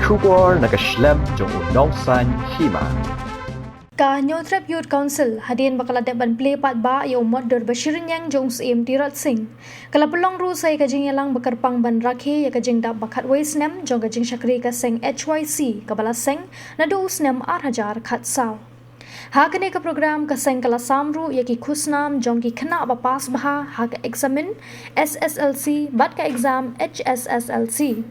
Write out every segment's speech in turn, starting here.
kubor nakaslem jong unong san hima. Ka Nyotrap Youth Council hadin bakal ada ban play pat ba ya umot dor bashirin yang jong SIM Tirat Singh. Kala pelong ru sai kajing yalang bakarpang ban rakhe ya kajing da bakat waisnem jong kajing syakri ka seng HYC kabala seng na do usnem 8,000 khat saw. Ha kene ka program ka seng kala samru ya ki khusnam jong ki khana ba pass bha ha ka examen SSLC bat ka exam HSSLC.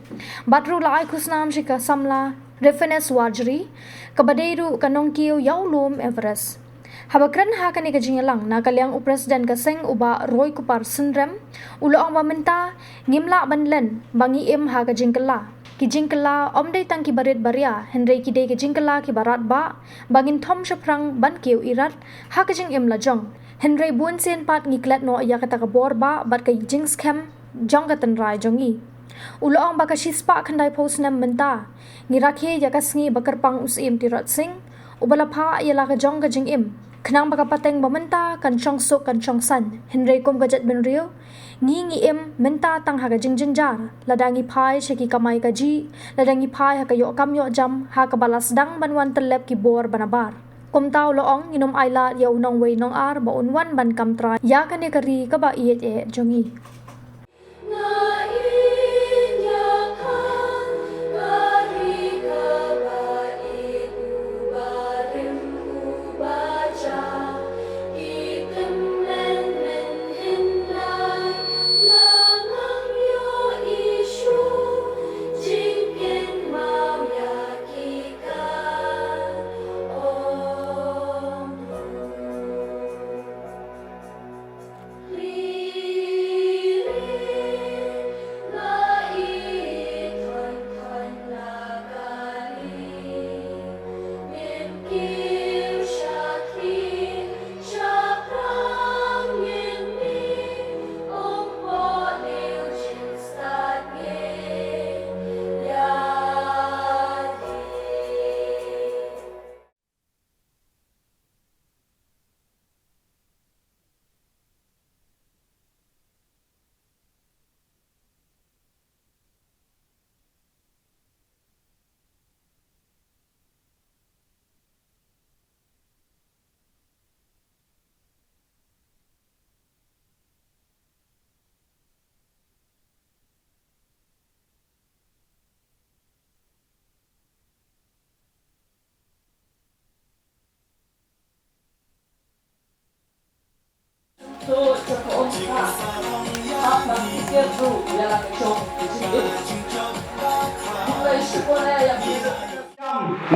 Batru lai khusnam shika samla reference wajri kabadeiru kanong kiyo yaulum Everest. Habakran ha kani kajingalang na kalyang upresiden ka seng uba Roy Kupar Sindrem ulo ang mamenta ngimla banlen bangi im ha kajingkala kijingkala omday tang ki barit barya henry ki de kijingkala ki barat ba bangin thom shaprang ban kiyo irat ha kajing im la jong henry bun sen pat ngiklet no ya kata ka bor ba bat ka jing scam jong ka tanrai jongi ulo ang baka shispa khandai post nam menta ngirakhe ya kasngi bakarpang usim Tirat Singh ubala pha ya la ka jong ka jing im Kenang baka pateng mamenta kan chong sok kan chong san henry kom gajat ben rio ngi im menta tang haga jing jinjar ladangi phai sheki kamai kaji ladangi phai ha kayo kam yo jam ha ka balas dang banwan telep ki bor banabar kom taw loong inom aila ya unong wei nong ar ba unwan ban kam tra ya kane kari ka ba iet e jongi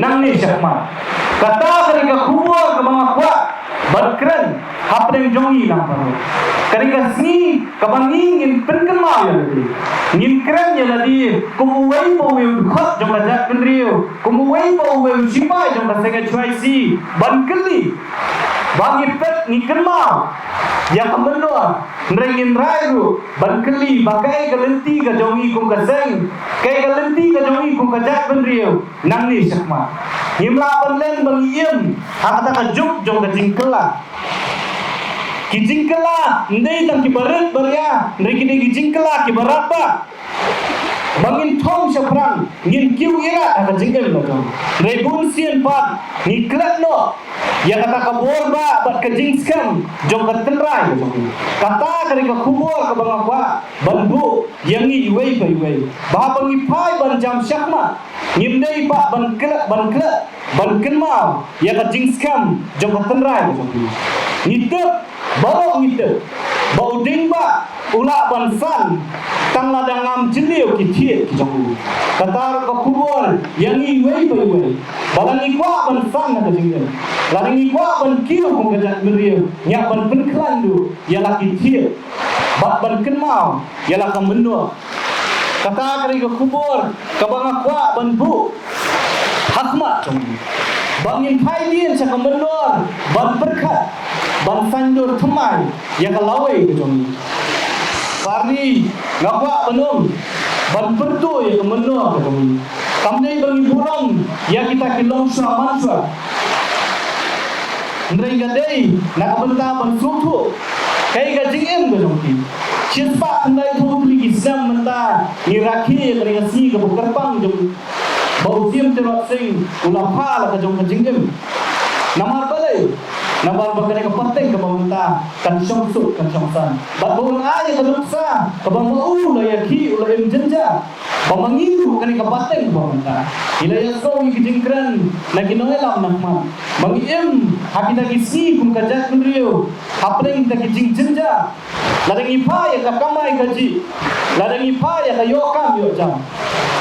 nang ni syakma kata kerja kuat ke mga kuat berkeren hapeng jongi nang paru kerja sini kabangin perkemau ya lagi ngin keren ya lagi kumuwei po we khot jong ajak kendriu kumuwei po we sipai jong kasega chuaisi bankeli bangi pet ni kemau ya kemenua nrengin rairu bankeli bagai kelenti ka jongi kum kaseng kai kelenti ka jongi kum kajak kendriu nang ni syakma Himla panlen bangiem hakata ka juk jong ka jingkela ki jingkela ndei tang ki barat barya ndei ki ki jingkela ki barapa bangin thong shaprang ngin kiu ira ka jingel la jong ndei bun sien pat ni klat no ya kata ka borba bat ka jingskam jong ka tenrai jong kata kari ka khumor ka bangakwa banbu yangi iwei ka iwei ba bangi phai ban jam syakma ngimdei pa ban kenmau ya ka jingskam jong ka tenrai jong ngitep baru ngitep bau ding ba ula ban san tang ladangam jeliu ki thiet ki jong katar ka khumor yangi iwei ka iwei balangi kwa ban san ka jingel larangi kwa ban kiu kung kajat meriu nyak ban penklandu ialah kitir bat ban kenmau ialah kemenua kata kari ke kubur kabanga kwa ban bu hakmat bangin pailin sa kemenua ban berkat ban sandur temai ya kalawai ke jongi pari ngapa benum ban bertu ya kemenua ke jongi kamdai bangi burang ya kita kilong sa mansa Ndrei gadei nak benta bensutu kai gajing em gajongki chispa kandai tu tri kisam menta ni rakhi kari asi ke bukarpang jom bau siam terok sing ulah pala ka jong ka jingim namar balai namar bakane ka penting ka pemerintah kan sungsuk kan songsan bat bau ay ka luksa ka bang mau la yaki ulah em jenja pamangiru kan ka penting ka pemerintah ila yaso ki jingkran lagi noelam nakma mangiem hakita kisi kum ka jat menrio hapring ta ki jing jenja ladang ipa ya ka kamai kaji ladang ipa ya ka yokam yo jam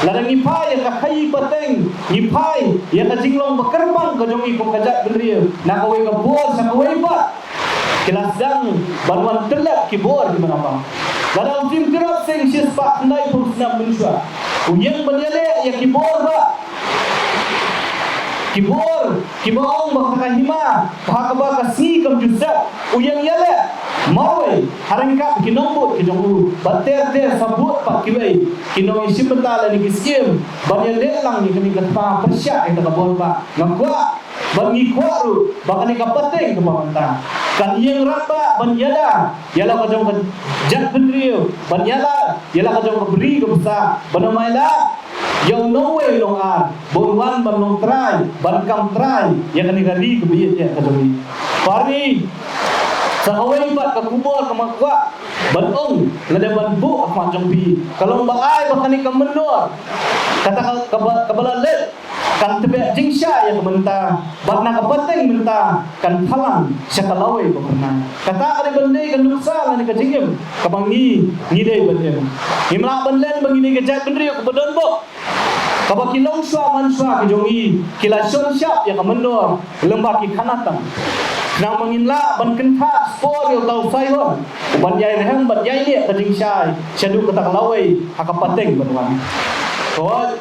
ladang ipa ya ka khai pateng ipai ya ka jinglong bekerbang ka jongi kum kajat benria na ka we ka bor sa ka we ba kelas dang banwan telak ki bor di mana bang ladang tim terap sing sis pak ndai pusna menua uyang benele ya ki bor ba kibor baka hima baka baka si kam jusap uyang yale mawe harangka kinombot kinongu bater ter sabut pak kiwei kinong isim betala ni kisiem banyak delang ni kami kata persyak kita kabor ba ngakwa bangi kwaru baka ni kapateng ke pamanta kan yang rapa banyada yala ka jong jat pendrio banyala yala ka jong beri ke besar banamaila yang no way long ar bonwan ban long try ban kam try ya kan ngari ke biye ya kadoi pari sa away bat ka kubor ka makwa ban ong ngada ban bu akma jong bi kalau baai bakani ka menor kata kabala let kan tebe jingsha ya menta bat na ka pateng menta kan phalang sakalawe ko pernah kata kali bende kan nusa ni ka jingem ka bangi ngidei bandem imra banlen bangi ni ka jat bendri ko bodon bo kaba kilong swa manswa ki jongi kila shon syap ya ka menor lembak ki khanatang nang menginla ban kentha spor yo tau sai hon ban yai rehang ban yai ni ka jingsha syadu ka takalawe ka pateng banwan ko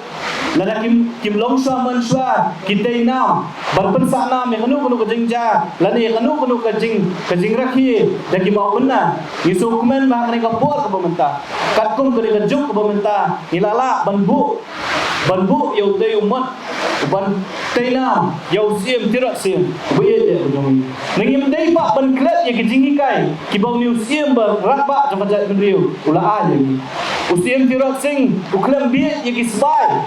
lada kim long swa manswa kitay nam ban pensa nam ya kanu ka jingja lani kanu ka jing rakhi da ki mau benna isu kumen ma ka por ka pementa katkum ka juk ka pementa ilala banbu yau tei umat ban teinam yau sim tirak sim buye je ujung nangim dei pak ban klet ya kijingi kai ki bau museum ber rakba jong jat bendriu ula a je usim tirak sing uklam biet ya kisbai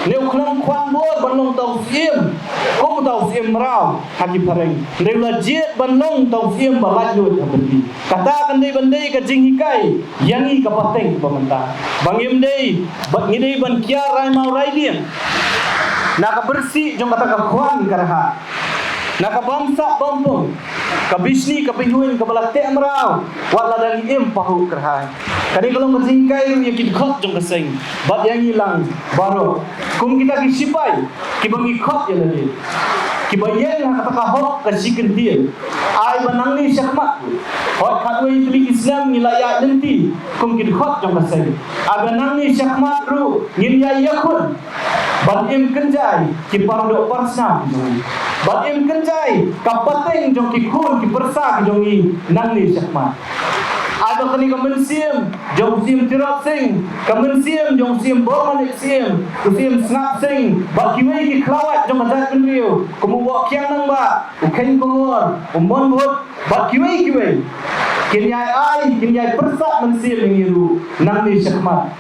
ne uklam kwan bor ban long tau sim kom tau sim rau haki pareng deula jet ban long tau sim ba laj lut bendi kata kan dei bandei ka jingi kai yangi ka pateng pementa bangim dei ngidei ban kia rai mau rai dia nak bersih jong kata ka kwan karaha nak bangsa bampung ka bisni ka pinuin ka balate amrau wala dan im pahu karaha kani kalau ngajingkai ya kit khot jong kaseng bat yang hilang baru kum kita kisipai ki bangi khot ya lagi ki bayen kata ka hok ka sikin dia ai banang ni syakmat hot khatwe tuli islam ngilaya nanti kum kit khot jong kaseng abanang ni syakmat ru ngilaya yakun ban im kenjai ki pardok parsna ban im kenjai kapateng jong ki khun ki persa jong ni nang ni syakmat ada kini kemensiam jong sim tirak sing kemensiam jong sim bormanik sim sim snap sing bagi wei ki klawat jong azat penriu kamu wak kiang nang ba uken kongor umon bot bagi wei ki wei kinyai persak mensiam ngiru nang ni syakmat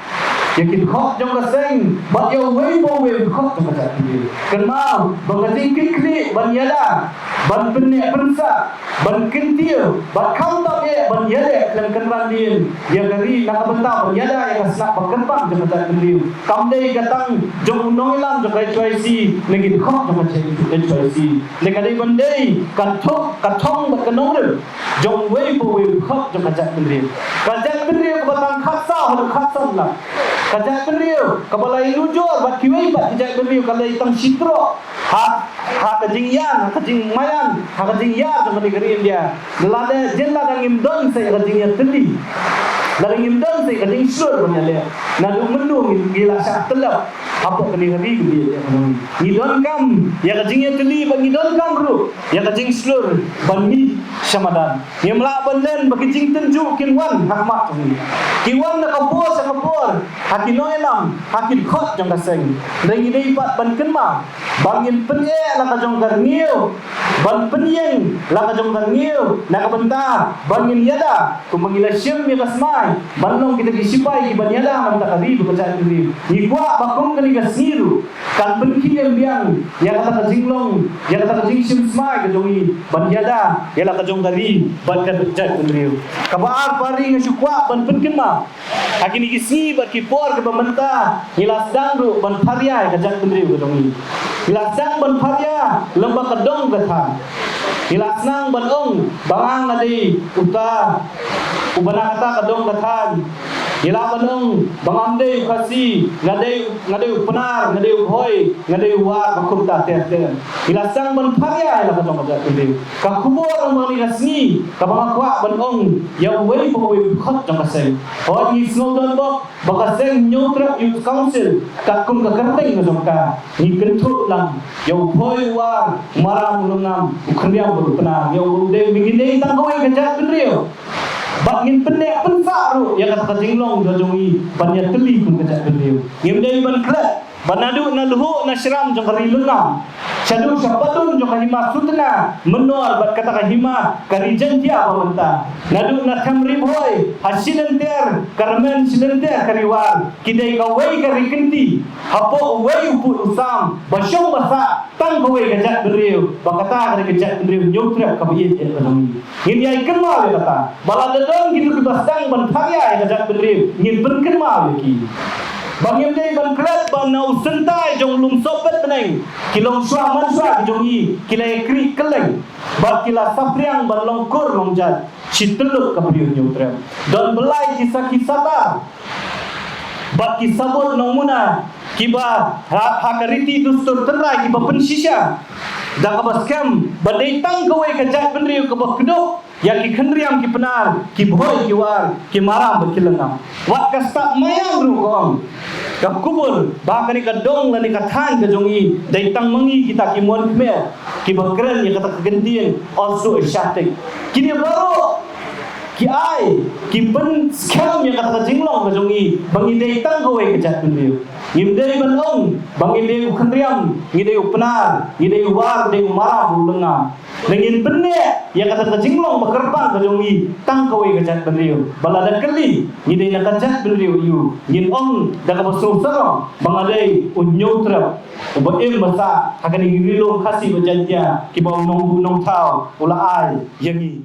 yakin khot jong kaseng bat yo wei bo wei khot jong azat penriu kenal bangajing kikli ban yada ban penek persak ban kentiu ban kauntak ye ban yade dan kenran din ya gari nak benta ban yada yang asnak berkembang jong azat penriu kamdei gatang jong noilam jong HYC negit khot jong HYC nekadai bandei kathong bat kanong jong wei bo wei khot jong azat penriu batang khasa hal khasan la kajat penriu kabalai lujur bat kiwei bat kajat penriu kalai tang sitro ha kajing yan kajing mayan ha kajing yar jong negeri India lada jella dangim don sai kajing yan tendi dangim don sai kajing sur banyale nadu mendung gila sak telap apa kini hari dia ni don kam ya kajing yan tendi bagi don kam ru ya kajing sur bani syamadan ni mla banden bagi jing tenju kinwan hakmat ni kinwan nak kapor haki noilam haki khot jong kaseng dengi dei pat ban kenma bangin penye la ka jong garniu ban penyeng la ka jong kan ngil na ka benta bangin yada ku mangila syem ya kasmai ban long kita disipai ki ban yada man ta kari bu ka ni ni kwa ba kong kali ka siru kan benki yang biang ya kata ka jinglong ya kata ka jing syem smai ka jongi ban yada ya la ka jong kari ban ka jat ni ka ba pari nga syukwa ban penkin ma akini ki si ba ki por ka bamenta hilas dangru ban pharia ka jat ni ka jongi hilas dang ban pharia lamba ka dong ka tha hilas nang ban ong bangang nadi uta ubana kata ka dong ka tha hila banong bangande khasi ngade penar ngade hoi ngade wa bakum ta ter hila sang ban pharia la ka jong ka tu ka khubor mani rasni ka bang kwa ban ong ya wei po wei khot jong ka se ho ni snowdon bok baka seng nyutra youth council ka kum ka karteng ka jong ka ni kentu lang ya hoi wa maram lungam khriam bu penar ya de mingine tang ko ka jat rio bangin pendek pensaru ya kata jinglong jojongi banyak teli pun kejak beliau ngim dei ban klet banadu na luhu na syram jong kari lunam syadu syapatun jong kahima sutna menol bat kata kahima kari jantia pamenta nadu na kamri boy hasilenter karmen silenter kari war kidai kawai kari kenti hapo wai uput usam basyong basa tang kawai kejak beliau bakata kari kejak beliau nyotra kabiye ya jojongi ngim yai kenal ya kata baladadon gitu kibastang ban pharia ya kejak beliau ngim berkenal ki bangim dei ban kret ban nau sentai jong lum sopet beneng kilong swa man swa jong i kilai kri keleng ba kila sapriang ban long kur long jat chiteluk ka priu nyutrem don belai kisah kisata ba kisabot nong muna kiba hakariti dustur terai kiba pensisha da ka baskem badai tang kawai ka jat benriu ka bakdo ya ki khendriam ki penar ki boy ki war ki maram bekilengam wat kasta mayam ru kong ka kubur bahkan ka dong lani ka than ka jongi dai tang mangi kita ki mon khmer ki bakren ya kata kegentian also shatik kini baru ki ai ki pen skam ya kata jinglong ka jongi bangi dai tang kowe ka jat benriu ngim dei ban ong bangi dei khendriam ngi dei penar ngi dei war dei maram lengam Lengin benek ya kata jinglong bakerpang ka jongi tang kowe ka jat benriu balada keli ni dei na ka jat benriu yu ngin ong da ka bosro sarong bangadei unyutra ubaim basa hakani rilong khasi bajantia ki bau nong tau ula ai yangi